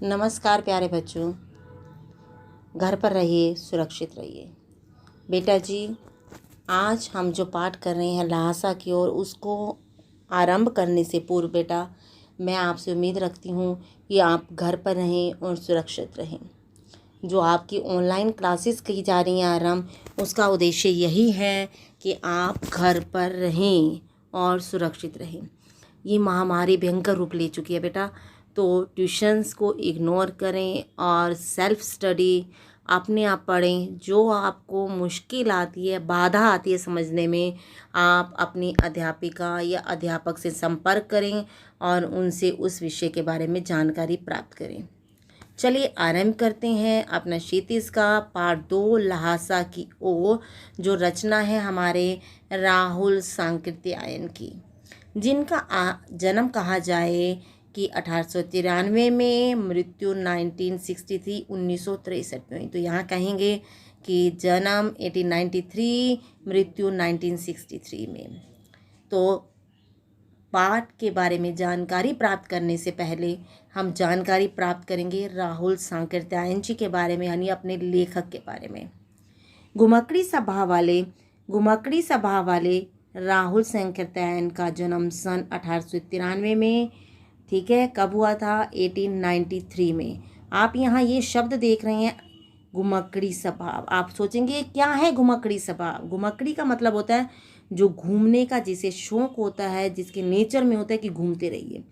नमस्कार प्यारे बच्चों, घर पर रहिए, सुरक्षित रहिए। बेटा जी, आज हम जो पाठ कर रहे हैं लहासा की ओर, उसको आरंभ करने से पूर्व बेटा मैं आपसे उम्मीद रखती हूँ कि आप घर पर रहें और सुरक्षित रहें। जो आपकी ऑनलाइन क्लासेस की जा रही हैं आरंभ, उसका उद्देश्य यही है कि आप घर पर रहें और सुरक्षित रहें। ये महामारी भयंकर रूप ले चुकी है बेटा, तो ट्यूशन्स को इग्नोर करें और सेल्फ स्टडी अपने आप पढ़ें। जो आपको मुश्किल आती है, बाधा आती है समझने में, आप अपनी अध्यापिका या अध्यापक से संपर्क करें और उनसे उस विषय के बारे में जानकारी प्राप्त करें। चलिए आरंभ करते हैं अपना क्षितिज का पाठ 2 लहासा की ओर, जो रचना है हमारे राहुल सांकृत्यायन की, जिनका जन्म कहा जाए कि 1893 में, मृत्यु 1963 में। तो यहाँ कहेंगे कि जन्म 1893, मृत्यु 1963 में। तो पाठ के बारे में जानकारी प्राप्त करने से पहले हम जानकारी प्राप्त करेंगे राहुल सांकृत्यायन जी के बारे में, यानी अपने लेखक के बारे में। घुमक्कड़ी स्वभाव वाले राहुल सांकृत्यायन का जन्म सन 1893 में, ठीक है, कब हुआ था? 1893 में। आप यहाँ ये शब्द देख रहे हैं घुमक्कड़ी स्वभाव। आप सोचेंगे क्या है घुमक्कड़ी स्वभाव? घुमक्कड़ी का मतलब होता है जो घूमने का, जिसे शौक होता है, जिसके नेचर में होता है कि घूमते रहिए।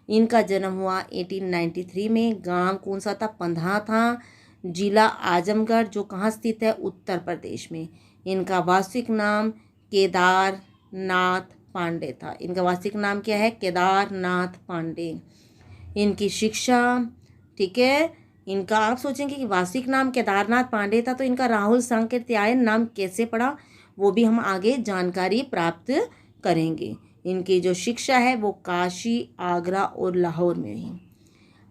इनका जन्म हुआ 1893 में। गांव कौन सा था? पंधा था। जिला आजमगढ़, जो कहाँ स्थित है? उत्तर प्रदेश में। इनका वास्तविक नाम केदारनाथ पांडे था। इनका वास्तविक नाम क्या है? केदारनाथ पांडे। इनकी शिक्षा, ठीक है, इनका आप सोचेंगे कि वास्तविक नाम केदारनाथ पांडे था, तो इनका राहुल सांकृत्यायन नाम कैसे पड़ा, वो भी हम आगे जानकारी प्राप्त करेंगे। इनकी जो शिक्षा है वो काशी, आगरा और लाहौर में ही।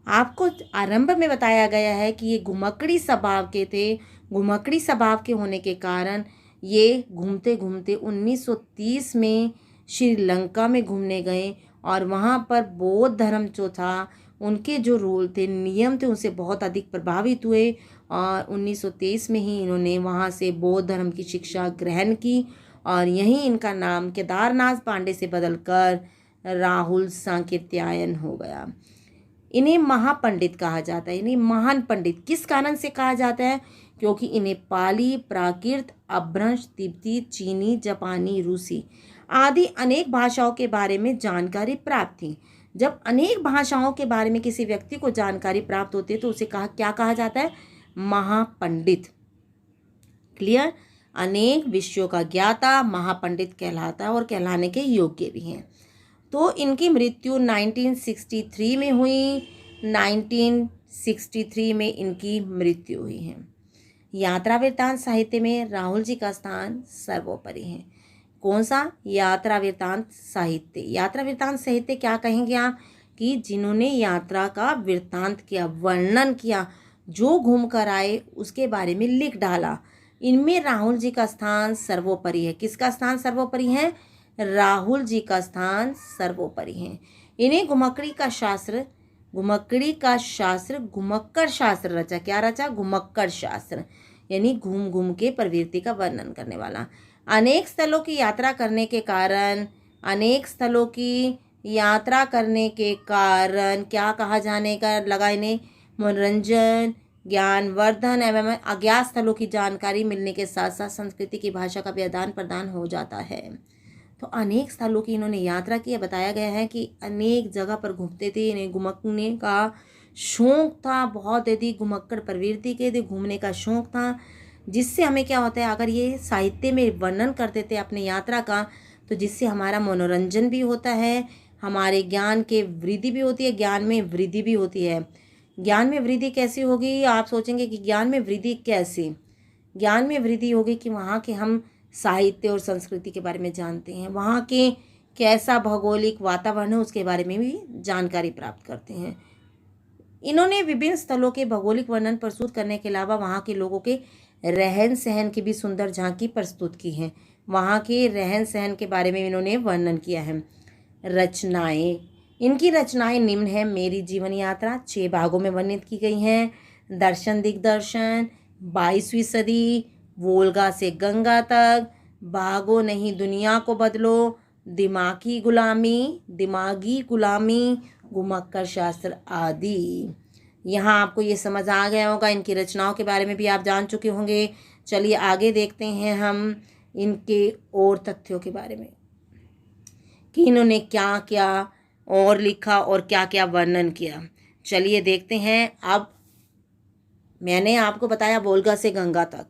आपको आरंभ में बताया गया है कि ये घुमक्कड़ी स्वभाव के थे। घुमक्कड़ी स्वभाव के होने के कारण ये घूमते घूमते 1930 में श्रीलंका में घूमने गए और वहाँ पर बौद्ध धर्म जो था, उनके जो रूल थे, नियम थे, उनसे बहुत अधिक प्रभावित हुए और 1923 में ही इन्होंने वहाँ से बौद्ध धर्म की शिक्षा ग्रहण की और यहीं इनका नाम केदारनाथ पांडे से बदलकर राहुल सांकृत्यायन हो गया। इन्हें महापंडित कहा जाता है। इन्हें महान पंडित किस कारण से कहा जाता है? क्योंकि इन्हें पाली, प्राकृत, अपभ्रंश, तिब्बती, चीनी, जापानी, रूसी आदि अनेक भाषाओं के बारे में जानकारी प्राप्त थी। जब अनेक भाषाओं के बारे में किसी व्यक्ति को जानकारी प्राप्त होती है तो उसे क्या कहा जाता है? महापंडित। क्लियर? अनेक विषयों का ज्ञाता महापंडित कहलाता है और कहलाने के योग्य भी हैं। तो इनकी मृत्यु 1963 में हुई। 1963 में इनकी मृत्यु हुई है। यात्रा वृत्तांत साहित्य में राहुल जी का स्थान सर्वोपरि है। कौन सा? यात्रा वृत्तांत साहित्य। यात्रा वृत्तांत साहित्य क्या कहेंगे आप? कि जिन्होंने यात्रा का वृत्तांत किया, वर्णन किया, जो घूम कर आए उसके बारे में लिख डाला, इनमें राहुल जी का स्थान सर्वोपरि है। किसका स्थान सर्वोपरि है? राहुल जी का स्थान सर्वोपरि है। इन्हें घुमक्कड़ी शास्त्र घुमक्कड़ शास्त्र रचा। क्या रचा? घुमक्कड़ शास्त्र, यानी घूम घूम के प्रवृत्ति का वर्णन करने वाला। अनेक स्थलों की यात्रा करने के कारण क्या कहा जाने का लगा इन्हें? मनोरंजन, ज्ञानवर्धन एवं अज्ञात स्थलों की जानकारी मिलने के साथ साथ संस्कृति की भाषा का भी आदान प्रदान हो जाता है। तो अनेक स्थलों की इन्होंने यात्रा की। बताया गया है कि अनेक जगह पर घूमते थे। इन्हें घुमकने का शौक था, बहुत यदि घुमक्कड़ प्रवृत्ति के थे, घूमने का शौक था, जिससे हमें क्या होता है, अगर ये साहित्य में वर्णन करते थे अपने यात्रा का, तो जिससे हमारा मनोरंजन भी होता है, हमारे ज्ञान के वृद्धि भी होती है, ज्ञान में वृद्धि भी होती है। ज्ञान में वृद्धि कैसे होगी? आप सोचेंगे कि ज्ञान में वृद्धि कैसे? ज्ञान में वृद्धि होगी कि वहाँ के हम साहित्य और संस्कृति के बारे में जानते हैं, वहाँ के कैसा भौगोलिक वातावरण है उसके बारे में भी जानकारी प्राप्त करते हैं। इन्होंने विभिन्न स्थलों के भौगोलिक वर्णन प्रस्तुत करने के अलावा वहाँ के लोगों के रहन सहन की भी सुंदर झांकी प्रस्तुत की है। वहाँ के रहन सहन के बारे में इन्होंने वर्णन किया है। रचनाएं, इनकी रचनाएं निम्न है। मेरी जीवन यात्रा 6 भागों में वर्णित की गई हैं। दर्शन दिग्दर्शन, 22वीं सदी, वोल्गा से गंगा तक, भागो नहीं दुनिया को बदलो, दिमागी गुलामी, घुमक्कड़ शास्त्र आदि। यहाँ आपको ये समझ आ गया होगा। इनकी रचनाओं के बारे में भी आप जान चुके होंगे। चलिए आगे देखते हैं हम इनके और तथ्यों के बारे में कि इन्होंने क्या क्या और लिखा और क्या क्या वर्णन किया। चलिए देखते हैं। अब मैंने आपको बताया वोल्गा से गंगा तक,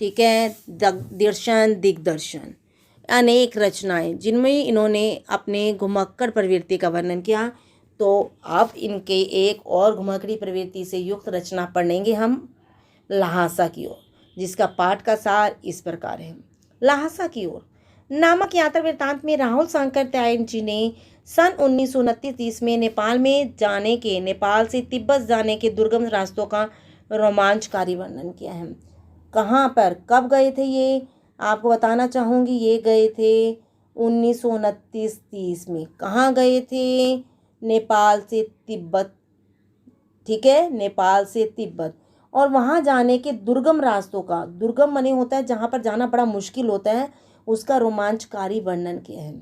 ठीक है, दर्शन दिग्दर्शन, अनेक रचनाएं जिनमें इन्होंने अपने घुमक्कड़ प्रवृत्ति का वर्णन किया। तो अब इनके एक और घुमक्कड़ी प्रवृत्ति से युक्त रचना पढ़ेंगे हम, ल्हासा की ओर, जिसका पाठ का सार इस प्रकार है। ल्हासा की ओर नामक यात्रा वृत्तांत में राहुल सांकृत्यायन जी ने सन 1929 में नेपाल से तिब्बत जाने के दुर्गम रास्तों का रोमांचकारी वर्णन किया है। कहाँ पर कब गए थे ये आपको बताना चाहूँगी। ये गए थे 1929-30 में। कहाँ गए थे? नेपाल से तिब्बत, ठीक है, नेपाल से तिब्बत। और वहाँ जाने के दुर्गम रास्तों का, दुर्गम माने होता है जहाँ पर जाना बड़ा मुश्किल होता है, उसका रोमांचकारी वर्णन किया है।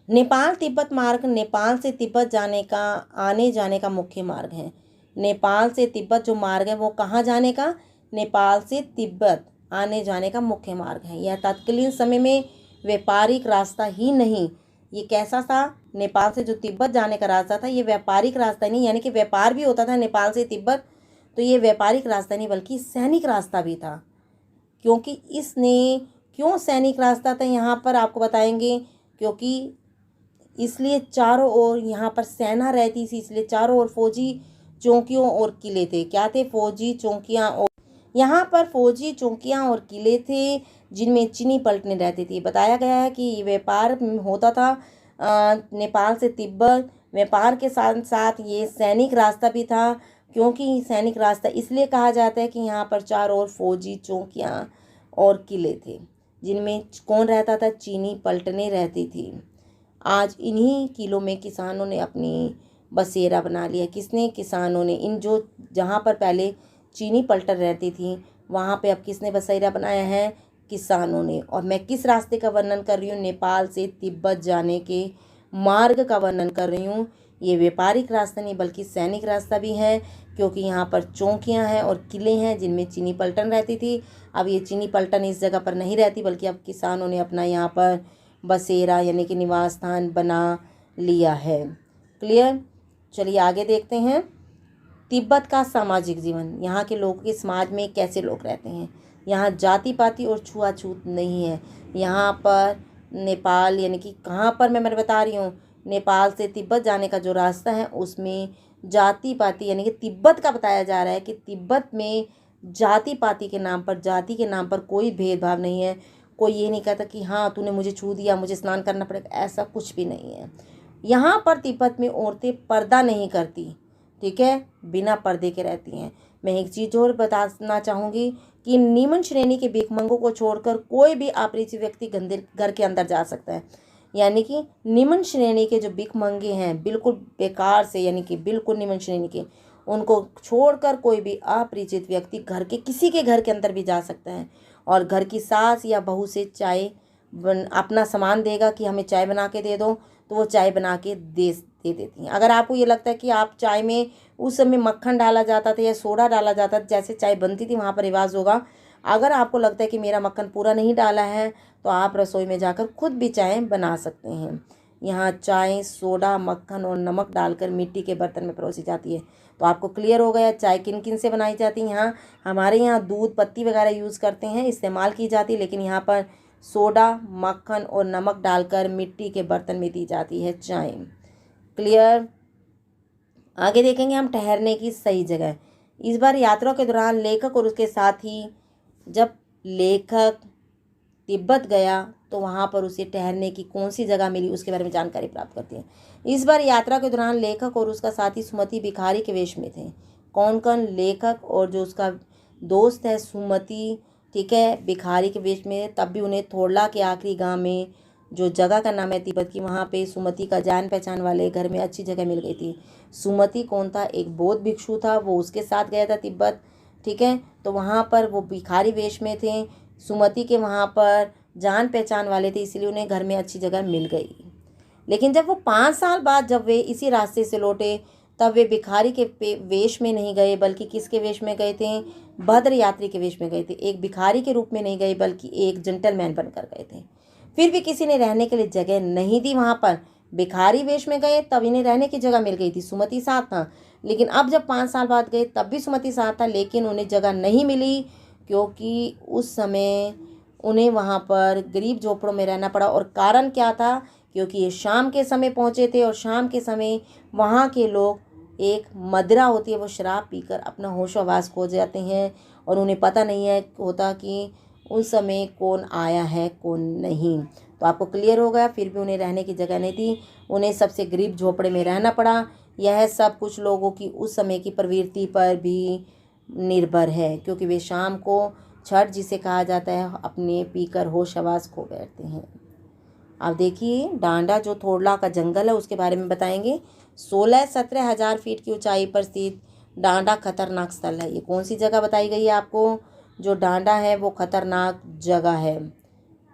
नेपाल तिब्बत मार्ग नेपाल से तिब्बत आने जाने का मुख्य मार्ग है। नेपाल से तिब्बत जो मार्ग है वो कहाँ जाने का? नेपाल से तिब्बत आने जाने का मुख्य मार्ग है। यह तत्कालीन समय में व्यापारिक रास्ता ही नहीं, ये कैसा था? नेपाल से जो तिब्बत जाने का रास्ता था ये व्यापारिक रास्ता नहीं, यानी कि व्यापार भी होता था नेपाल से तिब्बत, तो ये व्यापारिक रास्ता नहीं बल्कि सैनिक रास्ता भी था। क्योंकि इसने क्यों सैनिक रास्ता था यहाँ पर आपको बताएंगे, क्योंकि इसलिए चारों ओर यहाँ पर सेना रहती थी, इसलिए चारों ओर फौजी चौकियों और किले थे। क्या थे? फौजी चौकियाँ, और यहाँ पर फौजी चौकियाँ और किले थे जिनमें चीनी पलटने रहती थी। बताया गया है कि व्यापार होता था नेपाल से तिब्बत, व्यापार के साथ साथ ये सैनिक रास्ता भी था। क्योंकि सैनिक रास्ता इसलिए कहा जाता है कि यहाँ पर चारों ओर फौजी चौकियाँ और किले थे जिनमें कौन रहता था? चीनी पलटने रहती थी। आज इन्हीं किलों में किसानों ने अपनी बसेरा बना लिया। किसने? किसानों ने। इन जो जहाँ पर पहले चीनी पलटन रहती थी वहाँ पे अब किसने बसेरा बनाया है? किसानों ने। और मैं किस रास्ते का वर्णन कर रही हूँ? नेपाल से तिब्बत जाने के मार्ग का वर्णन कर रही हूँ। ये व्यापारिक रास्ता नहीं बल्कि सैनिक रास्ता भी है, क्योंकि यहाँ पर चौकियाँ हैं और किले हैं जिनमें चीनी पलटन रहती थी। अब ये चीनी पलटन इस जगह पर नहीं रहती, बल्कि अब किसानों ने अपना यहाँ पर बसेरा यानी कि निवास स्थान बना लिया है। क्लियर? चलिए आगे देखते हैं। तिब्बत का सामाजिक जीवन, यहाँ के लोगों के समाज में कैसे लोग रहते हैं। यहाँ जाति पाति और छुआछूत नहीं है। यहाँ पर नेपाल यानी कि कहाँ पर मैं बता रही हूँ, नेपाल से तिब्बत जाने का जो रास्ता है उसमें जाति पाति यानी कि तिब्बत का बताया जा रहा है कि तिब्बत में जाति पाति के नाम पर, जाति के नाम पर कोई भेदभाव नहीं है। कोई ये नहीं कहता कि हाँ तूने मुझे छू दिया मुझे स्नान करना पड़ेगा, ऐसा कुछ भी नहीं है। यहाँ पर तिब्बत में औरतें पर्दा नहीं करती, ठीक है, बिना पर्दे के रहती हैं। मैं एक चीज़ और बताना चाहूँगी कि निम्न श्रेणी के भिखमंगों को छोड़कर कोई भी अपरिचित व्यक्ति गंदे घर के अंदर जा सकता है। यानी कि निम्न श्रेणी के जो भिखमंगे हैं, बिल्कुल बेकार से, यानी कि बिल्कुल निम्न श्रेणी के, उनको छोड़कर कोई भी अपरिचित व्यक्ति घर के किसी के घर के अंदर भी जा सकता है। और घर की सास या बहू से चाय अपना सामान देगा कि हमें चाय बना के दे दो, तो वो चाय बना के दे देती हैं। अगर आपको ये लगता है कि आप चाय में उस समय मक्खन डाला जाता था या सोडा डाला जाता था, जैसे चाय बनती थी वहाँ पर रिवाज होगा, अगर आपको लगता है कि मेरा मक्खन पूरा नहीं डाला है तो आप रसोई में जाकर खुद भी चाय बना सकते हैं। यहाँ चाय सोडा मक्खन और नमक डालकर मिट्टी के बर्तन में परोसी जाती है। तो आपको क्लियर हो गया चाय किन किन से बनाई जाती है। यहाँ हमारे यहाँ दूध पत्ती वगैरह यूज़ करते हैं, इस्तेमाल की जाती है, लेकिन यहाँ पर सोडा मक्खन और नमक डालकर मिट्टी के बर्तन में दी जाती है चाय। क्लियर? आगे देखेंगे हम ठहरने की सही जगह। इस बार यात्रा के दौरान लेखक और उसके साथी, जब लेखक तिब्बत गया तो वहाँ पर उसे ठहरने की कौन सी जगह मिली उसके बारे में जानकारी प्राप्त करते हैं। इस बार यात्रा के दौरान लेखक और उसका साथी सुमति भिखारी के वेश में थे। कौन कौन? लेखक और जो उसका दोस्त है सुमति, ठीक है, भिखारी के वेश में। तब भी उन्हें थोड़ला के आखिरी गांव में जो जगह का नाम है तिब्बत की, वहाँ पे सुमति का जान पहचान वाले घर में अच्छी जगह मिल गई थी। सुमति कौन था? एक बौद्ध भिक्षु था, वो उसके साथ गया था तिब्बत। ठीक है, तो वहाँ पर वो भिखारी वेश में थे। सुमति के वहाँ पर जान पहचान वाले थे, इसलिए उन्हें घर में अच्छी जगह मिल गई। लेकिन जब वो 5 साल बाद जब वे इसी रास्ते से लौटे, तब वे भिखारी के वेश में नहीं गए, बल्कि किसके वेश में गए थे? भद्र यात्री के वेश में गए थे। एक भिखारी के रूप में नहीं गए, बल्कि एक जेंटलमैन बनकर गए थे। फिर भी किसी ने रहने के लिए जगह नहीं दी वहाँ पर। भिखारी वेश में गए, तब इन्हें रहने की जगह मिल गई थी, सुमति साथ था। लेकिन अब जब 5 साल बाद गए, तब भी सुमति साथ था, लेकिन उन्हें जगह नहीं मिली, क्योंकि उस समय उन्हें वहाँ पर गरीब झोपड़ों में रहना पड़ा। और कारण क्या था? क्योंकि ये शाम के समय पहुँचे थे, और शाम के समय वहाँ के लोग, एक मदिरा होती है, वो शराब पीकर अपना होश हवास खो जाते हैं, और उन्हें पता नहीं है होता कि उस समय कौन आया है कौन नहीं। तो आपको क्लियर हो गया। फिर भी उन्हें रहने की जगह नहीं थी, उन्हें सबसे गरीब झोपड़े में रहना पड़ा। यह सब कुछ लोगों की उस समय की प्रवृत्ति पर भी निर्भर है, क्योंकि वे शाम को छठ जिसे कहा जाता है, अपने पीकर होश हवास खो बैठते हैं। अब देखिए, डांडा जो थोड़ला का जंगल है उसके बारे में बताएंगे। 16-17 हज़ार फीट की ऊंचाई पर स्थित डांडा खतरनाक स्थल है। ये कौन सी जगह बताई गई है आपको? जो डांडा है वो खतरनाक जगह है।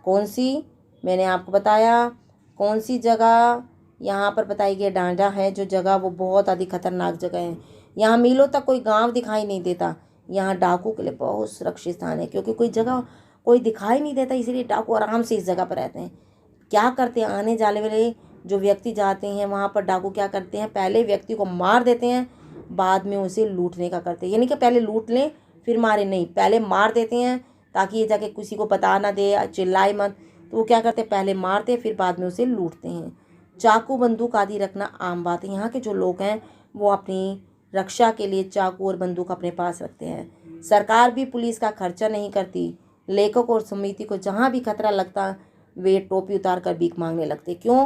कौन सी? मैंने आपको बताया कौन सी जगह यहाँ पर बताई गई। डांडा है जो जगह, वो बहुत अधिक खतरनाक जगह है। यहाँ मीलों तक कोई गांव दिखाई नहीं देता। यहाँ डाकू के लिए बहुत सुरक्षित स्थान है, क्योंकि कोई जगह कोई दिखाई नहीं देता, इसीलिए डाकू आराम से इस जगह पर रहते हैं। क्या करते हैं? आने जाने वाले जो व्यक्ति जाते हैं वहाँ पर, डाकू क्या करते हैं? पहले व्यक्ति को मार देते हैं, बाद में उसे लूटने का करते हैं। यानी कि पहले लूट लें फिर मारे नहीं, पहले मार देते हैं, ताकि ये जाके किसी को बता ना दे, चिल्लाए मत। तो वो क्या करते हैं? पहले मारते हैं, फिर बाद में उसे लूटते हैं। चाकू बंदूक आदि रखना आम बात है। यहाँ के जो लोग हैं वो अपनी रक्षा के लिए चाकू और बंदूक अपने पास रखते हैं। सरकार भी पुलिस का खर्चा नहीं करती। लेखक और समिति को जहाँ भी खतरा लगता, वे टोपी उतार कर भीख मांगने लगते। क्यों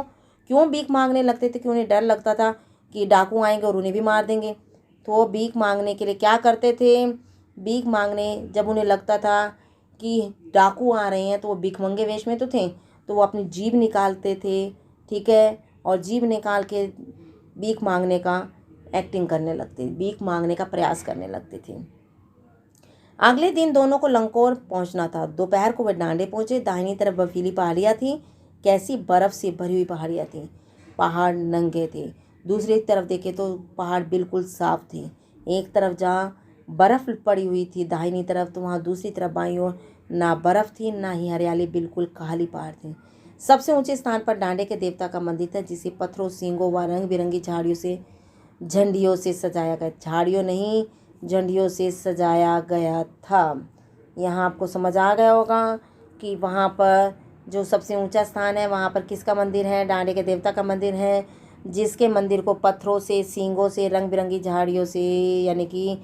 क्यों भीख मांगने लगते थे? क्यों? उन्हें डर लगता था कि डाकू आएंगे और उन्हें भी मार देंगे। तो वो भीख मांगने के लिए क्या करते थे? भीख मांगने जब उन्हें लगता था कि डाकू आ रहे हैं, तो वो भिखमंगे वेश में तो थे, तो वो अपनी जीभ निकालते थे। ठीक है, और जीभ निकाल के भीख मांगने का एक्टिंग करने लगते, भीख मांगने का प्रयास करने लगते थे। अगले दिन दोनों को लंकोर पहुंचना था। दोपहर को वे डांडे पहुंचे। दाहिनी तरफ बर्फीली पहाड़ियाँ थीं, कैसी बर्फ़ से भरी हुई पहाड़ियाँ थीं। पहाड़ नंगे थे। दूसरी तरफ देखे तो पहाड़ बिल्कुल साफ थे। एक तरफ जहाँ बर्फ़ पड़ी हुई थी दाहिनी तरफ, तो वहाँ दूसरी तरफ बाईं ओर ना बर्फ़ थी ना ही हरियाली, बिल्कुल काली पहाड़ थी। सबसे ऊंचे स्थान पर डांडे के देवता का मंदिर था, जिसे पत्थरों, सींगों व रंग बिरंगी झंडियों से सजाया गया। झाड़ियों नहीं, झंडियों से सजाया गया था। यहाँ आपको समझ आ गया होगा कि वहाँ पर जो सबसे ऊंचा स्थान है, वहाँ पर किसका मंदिर है? डांडे के देवता का मंदिर है, जिसके मंदिर को पत्थरों से, सींगों से, रंग बिरंगी झाड़ियों से, यानी कि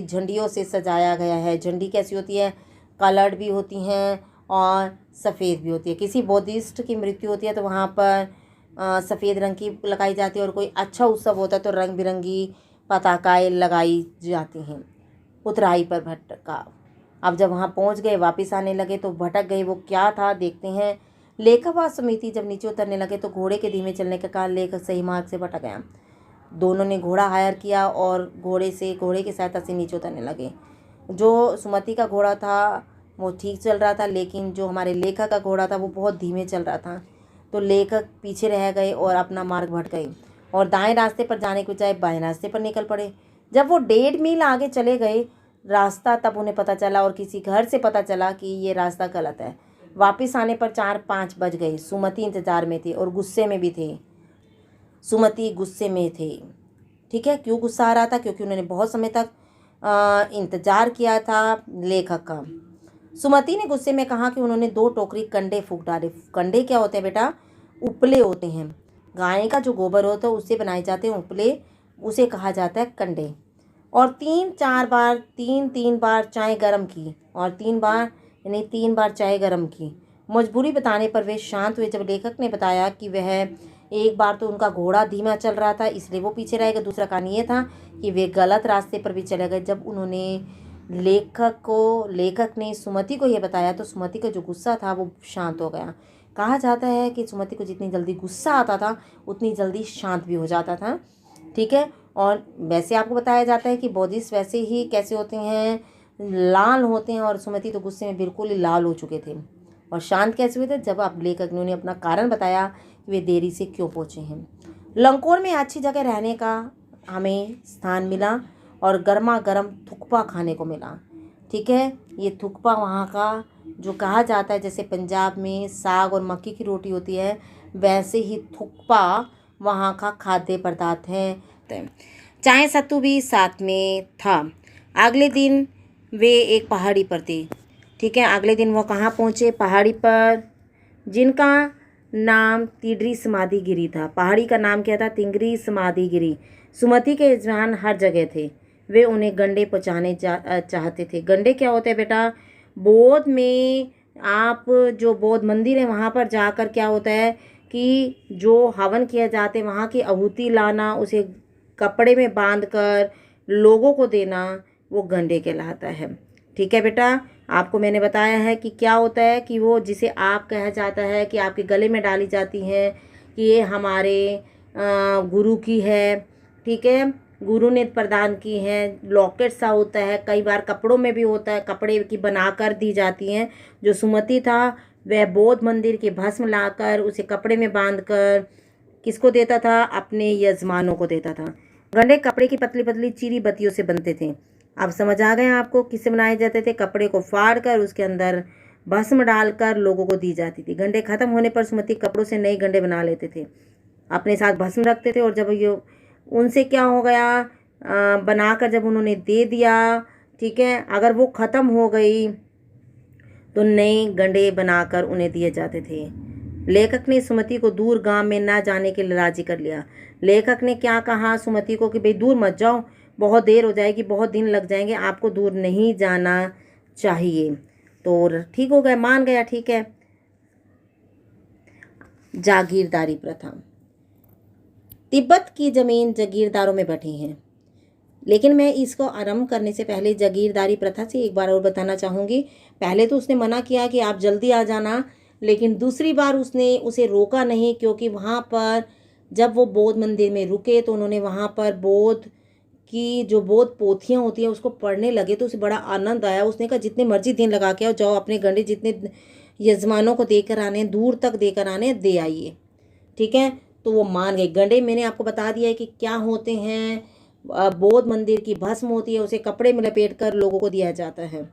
झंडियों से सजाया गया है। झंडी कैसी होती है? कलर्ड भी होती हैं और सफ़ेद भी होती है। किसी बौद्धिस्ट की मृत्यु होती है तो वहाँ पर सफ़ेद रंग की लगाई जाती है, और कोई अच्छा उत्सव होता है तो रंग बिरंगी पताकाएँ लगाई जाती हैं। उतराई पर भटका। अब जब वहाँ पहुँच गए, वापस आने लगे तो भटक गए। वो क्या था देखते हैं। लेखक व समिति जब नीचे उतरने लगे तो घोड़े के धीमे चलने के कारण लेखक सही मार्ग से भटक गया। दोनों ने घोड़ा हायर किया और घोड़े की सहायता से नीचे उतरने लगे। जो सुमति का घोड़ा था वो ठीक चल रहा था, लेकिन जो हमारे लेखक का घोड़ा था वो बहुत धीमे चल रहा था। तो लेखक पीछे रह गए और अपना मार्ग भटक गए, और दाएं रास्ते पर जाने के बजाय बाएं रास्ते पर निकल पड़े। जब वो 1.5 मील आगे चले गए रास्ता, तब उन्हें पता चला, और किसी घर से पता चला कि ये रास्ता गलत है। वापस आने पर 4-5 बज गए। सुमति इंतजार में थी और गुस्से में भी थे। सुमति गुस्से में थे। ठीक है, क्यों गुस्सा आ रहा था? क्योंकि उन्होंने बहुत समय तक इंतजार किया था लेखक का। सुमति ने गुस्से में कहा कि उन्होंने 2 टोकरी कंडे फूंक डाले। कंडे क्या होते हैं बेटा? उपले होते हैं। गाय का जो गोबर होता है उससे बनाए जाते हैं उपले, उसे कहा जाता है कंडे। और 3 बार चाय गरम की, और 3 बार यानी 3 बार चाय गरम की। मजबूरी बताने पर वे शांत हुए। जब लेखक ने बताया कि वह एक बार तो उनका घोड़ा धीमा चल रहा था इसलिए वो पीछे रह गए, दूसरा कारण ये था कि वे गलत रास्ते पर भी चले गए। जब उन्होंने लेखक ने सुमति को यह बताया तो सुमति का जो गुस्सा था वो शांत हो गया, कहा जाता है कि सुमति को जितनी जल्दी गुस्सा आता था उतनी जल्दी शांत भी हो जाता था। ठीक है, और वैसे आपको बताया जाता है कि बोधिस वैसे ही कैसे होते हैं, लाल होते हैं, और सुमति तो गुस्से में बिल्कुल ही लाल हो चुके थे। और शांत कैसे हुए थे, जब आप लेखक ने उन्हें अपना कारण बताया कि वे देरी से क्यों पहुँचे हैं। लंकोर में अच्छी जगह रहने का हमें स्थान मिला और गर्मा गर्म थुक्पा खाने को मिला। ठीक है, ये थुक्पा वहाँ का जो कहा जाता है, जैसे पंजाब में साग और मक्की की रोटी होती है, वैसे ही थुक्पा वहाँ का खाद्य पदार्थ है। चाय सत्तू भी साथ में था। अगले दिन वे एक पहाड़ी पर थे। ठीक है, अगले दिन वो कहाँ पहुँचे, पहाड़ी पर, जिनका नाम तिगरी समाधि गिरी था। पहाड़ी का नाम क्या था, तिगरी समाधि गिरी। सुमति के यजमान हर जगह थे। वे उन्हें गंडे पहुँचाने चाहते थे। गंडे क्या होते हैं बेटा, बौद्ध में आप जो बौद्ध मंदिर है वहाँ पर जाकर क्या होता है कि जो हवन किया जाते हैं वहाँ की आहुति लाना, उसे कपड़े में बांधकर लोगों को देना, वो गंडे कहलाता है। ठीक है बेटा, आपको मैंने बताया है कि क्या होता है कि वो जिसे आप कहा जाता है कि आपके गले में डाली जाती है कि ये हमारे गुरु की है। ठीक है, गुरु ने प्रदान की है। लॉकेट सा होता है, कई बार कपड़ों में भी होता है, कपड़े की बनाकर दी जाती हैं। जो सुमति था वह बौद्ध मंदिर के भस्म लाकर उसे कपड़े में बांधकर किसको देता था, अपने यजमानों को देता था। गंडे कपड़े की पतली पतली चीरी बत्तियों से बनते थे। अब समझ आ गए आपको किससे बनाए जाते थे, कपड़े को फाड़ कर उसके अंदर भस्म डालकर लोगों को दी जाती थी। गंडे खत्म होने पर सुमति कपड़ों से नए गंडे बना लेते थे, अपने साथ भस्म रखते थे, और जब ये उनसे क्या हो गया, बनाकर जब उन्होंने दे दिया, ठीक है, अगर वो ख़त्म हो गई तो नए गंडे बनाकर उन्हें दिए जाते थे। लेखक ने सुमति को दूर गांव में ना जाने के लिए राजी कर लिया। लेखक ने क्या कहा सुमति को कि भाई दूर मत जाओ, बहुत देर हो जाएगी, बहुत दिन लग जाएंगे, आपको दूर नहीं जाना चाहिए। तो ठीक हो गया, मान गया। ठीक है, जागीरदारी प्रथा। तिब्बत की ज़मीन जागीरदारों में बटी है। लेकिन मैं इसको आरंभ करने से पहले जागीरदारी प्रथा से एक बार और बताना चाहूँगी। पहले तो उसने मना किया कि आप जल्दी आ जाना, लेकिन दूसरी बार उसने उसे रोका नहीं, क्योंकि वहाँ पर जब वो बौद्ध मंदिर में रुके तो उन्होंने वहाँ पर बौद्ध की जो बौद्ध पोथियाँ होती हैं उसको पढ़ने लगे, तो उसे बड़ा आनंद आया। उसने कहा जितने मर्जी दिन लगा के आओ, जाओ अपने गंडे जितने यजमानों को देकर आने, दूर तक देकर आने, दे आइए। ठीक है, तो वो मान गए। गंडे मैंने आपको बता दिया है कि क्या होते हैं। बौद्ध मंदिर की भस्म होती है, उसे कपड़े में लपेट कर लोगों को दिया जाता है।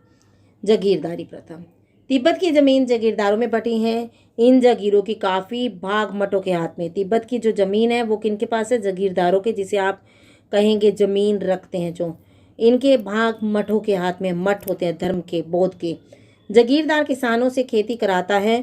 जागीरदारी प्रथा। तिब्बत की ज़मीन जागीरदारों में बटी है। इन जागीरों की काफ़ी भाग मठों के हाथ में। तिब्बत की जो ज़मीन है वो किन के पास है, जागीरदारों के, जिसे आप कहेंगे ज़मीन रखते हैं जो, इनके भाग मठों के हाथ में। मठ होते हैं धर्म के, बौद्ध के। जागीरदार किसानों से खेती कराता है।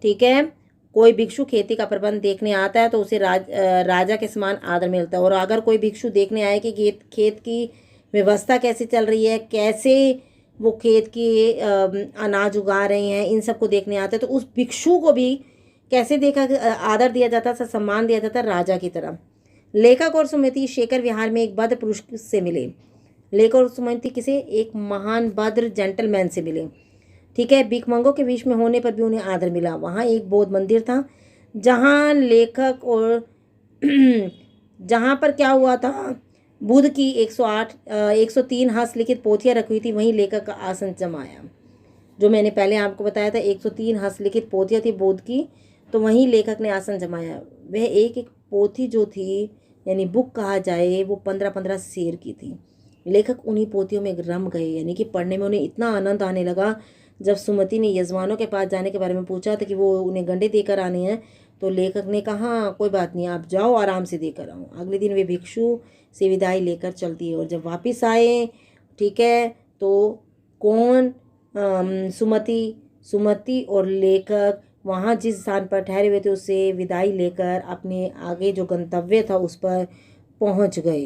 ठीक है, कोई भिक्षु खेती का प्रबंध देखने आता है तो उसे राजा के समान आदर मिलता है। और अगर कोई भिक्षु देखने आए कि खेत की व्यवस्था कैसे चल रही है, कैसे वो खेत की अनाज उगा रहे हैं, इन सबको देखने आते हैं, तो उस भिक्षु को भी कैसे देखा, आदर दिया जाता था, सम्मान दिया जाता राजा की तरह। लेखक और सुमति शेखर विहार में एक भद्र पुरुष से मिले। लेखक और सुमति किसे, एक महान भद्र जेंटलमैन से मिले। ठीक है, भिखमंगों के बीच में होने पर भी उन्हें आदर मिला। वहाँ एक बौद्ध मंदिर था जहाँ लेखक और जहाँ पर क्या हुआ था, बुद्ध की 103 हस्तलिखित पोथियाँ रखी हुई थी, वहीं लेखक का आसन जमाया। जो मैंने पहले आपको बताया था 103 हस्तलिखित पोथियाँ थी बुद्ध की, तो वहीं लेखक ने आसन जमाया। वह एक एक पोथी जो थी, यानी बुक कहा जाए, वो 15-15 शेर की थी। लेखक उन्हीं पोथियों में रम गए, यानी कि पढ़ने में उन्हें इतना आनंद आने लगा। जब सुमति ने यजमानों के पास जाने के बारे में पूछा था कि वो उन्हें गंडे देकर आने हैं, तो लेखक ने कहा कोई बात नहीं, आप जाओ, आराम से देकर आओ। अगले दिन वे भिक्षु से विदाई लेकर चल दिए। और जब वापस आए, ठीक है, तो कौन, सुमति और लेखक वहाँ जिस स्थान पर ठहरे हुए थे उससे विदाई लेकर अपने आगे जो गंतव्य था उस पर पहुँच गए।